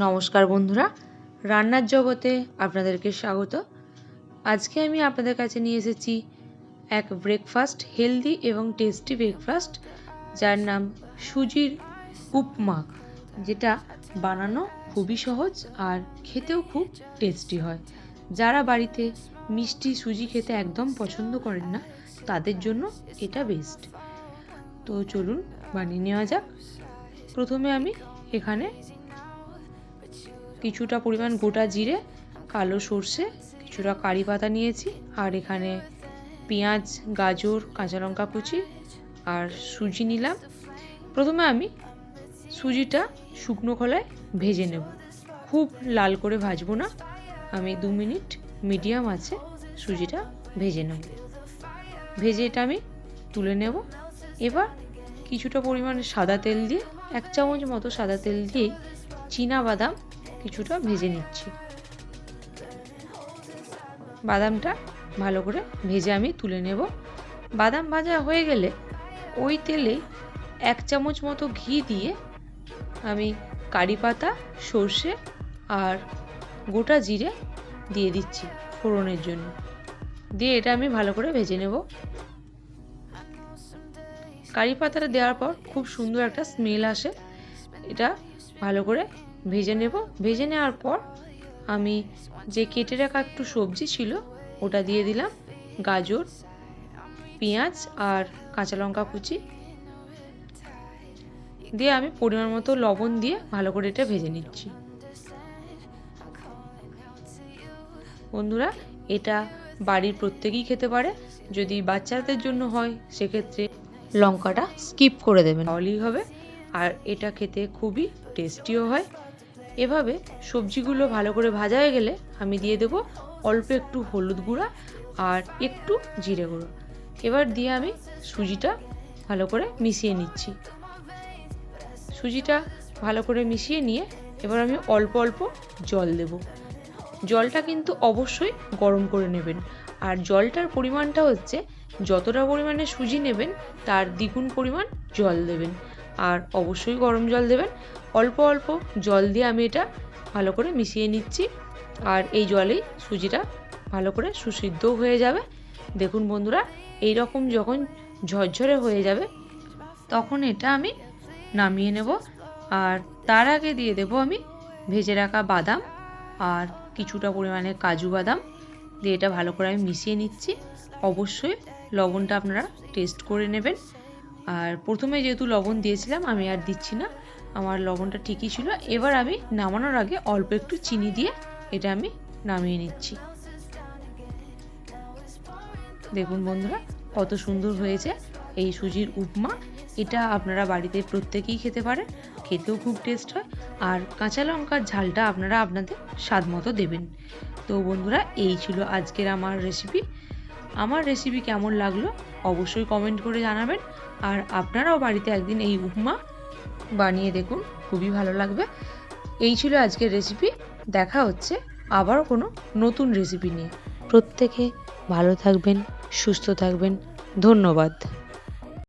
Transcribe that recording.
নমস্কার বন্ধুরা, রান্নার জগতে আপনাদেরকে স্বাগত। আজকে আমি আপনাদের কাছে নিয়ে এসেছি এক ব্রেকফাস্ট, হেলদি এবং টেস্টি ব্রেকফাস্ট, যার নাম সুজির উপমা, যেটা বানানো খুবই সহজ আর খেতেও খুব টেস্টি হয়। যারা বাড়িতে মিষ্টি সুজি খেতে একদম পছন্দ করেন না, তাদের জন্য এটা বেস্ট। তো চলুন বানিয়ে নেওয়া যাক। প্রথমে আমি এখানে কিছুটা পরিমাণ গোটা জিরে, কালো সর্ষে, কিছুটা কারি পাতা নিয়েছি, আর এখানে পেঁয়াজ, গাজর, কাঁচা লঙ্কা কুচি আর সুজি নিলাম। প্রথমে আমি সুজিটা শুকনো খোলায় ভেজে নেব। খুব লাল করে ভাজবো না, আমি 2 মিনিট মিডিয়াম আছে সুজিটা ভেজে নেব। ভেজে এটা আমি তুলে নেব। এবার কিছুটা পরিমাণে সাদা তেল দিয়ে, 1 চামচ মতো সাদা তেল দিয়ে চীনা বাদাম কিছুটা ভেজে নিচ্ছি। বাদামটা ভালো করে ভেজে আমি তুলে নেব। বাদাম ভাজা হয়ে গেলে ওই তেলে 1 চামচ মতো ঘি দিয়ে আমি কারি পাতা, সর্ষে আর গোটা জিরে দিয়ে দিচ্ছি ফোড়নের জন্য। দিয়ে এটা আমি ভালো করে ভেজে নেব। কারি পাতাটা দেওয়ার পর খুব সুন্দর একটা স্মেল আসে। এটা ভালো করে ভেজে নেব। ভেজে নেওয়ার পর আমি যে কেটে রাখা একটু সবজি ছিল ওটা দিয়ে দিলাম, গাজর, পেঁয়াজ আর কাঁচা লঙ্কা কুচি দিয়ে আমি পরিমাণ মতো লবণ দিয়ে ভালো করে এটা ভেজে নিচ্ছি। বন্ধুরা, এটা বাড়ির প্রত্যেকেই খেতে পারে। যদি বাচ্চাদের জন্য হয় সেক্ষেত্রে লঙ্কাটা স্কিপ করে দেবেন, তাহলেই হবে। আর এটা খেতে খুবই টেস্টিও হয়। এভাবে সবজিগুলো ভালো করে ভাজা হয়ে গেলে আমি দিয়ে দেব অল্প একটু হলুদ গুঁড়া আর একটু জিরে গুঁড়ো। এবার দিয়ে আমি সুজিটা ভালো করে মিশিয়ে নিচ্ছি। সুজিটা ভালো করে মিশিয়ে নিয়ে এবার আমি অল্প অল্প জল দেব। জলটা কিন্তু অবশ্যই গরম করে নেবেন। আর জলটার পরিমাণটা হচ্ছে যতটা পরিমাণে সুজি নেবেন তার দ্বিগুণ পরিমাণ জল দেবেন। আর অবশ্যই গরম জল দেবেন। অল্প অল্প জল দিয়ে আমি এটা ভালো করে মিশিয়ে নিচ্ছি। আর এই জলেই সুজিটা ভালো করে সুসিদ্ধও হয়ে যাবে। দেখুন বন্ধুরা, এই রকম যখন ঝরঝরে হয়ে যাবে তখন এটা আমি নামিয়ে নেব। আর তার আগে দিয়ে দেব আমি ভেজে রাখা বাদাম আর কিছুটা পরিমাণে কাজু বাদাম দিয়ে এটা ভালো করে আমি মিশিয়ে নিচ্ছি। অবশ্যই লবণটা আপনারা টেস্ট করে নেবেন। আর প্রথমে যেহেতু লবণ দিয়েছিলাম আমি আর দিচ্ছি না, আমার লবণটা ঠিকই ছিল। এবার আমি নামানোর আগে অল্প একটু চিনি দিয়ে এটা আমি নামিয়ে নিচ্ছি। দেখুন বন্ধুরা, কত সুন্দর হয়েছে এই সুজির উপমা। এটা আপনারা বাড়িতে প্রত্যেকেই খেতে পারেন, খেতেও খুব টেস্ট হয়। আর কাঁচা লঙ্কার ঝালটা আপনারা আপনাদের স্বাদ মতো দেবেন। তো বন্ধুরা, এই ছিল আজকের আমার রেসিপি। আমার রেসিপি কেমন লাগলো অবশ্যই কমেন্ট করে জানাবেন। আর আপনারাও বাড়িতে একদিন এই উপমা বানিয়ে দেখুন, খুবই ভালো লাগবে। এই ছিল আজকের রেসিপি। দেখা হচ্ছে আবারও কোনো নতুন রেসিপি নিয়ে। প্রত্যেকে ভালো থাকবেন, সুস্থ থাকবেন। ধন্যবাদ।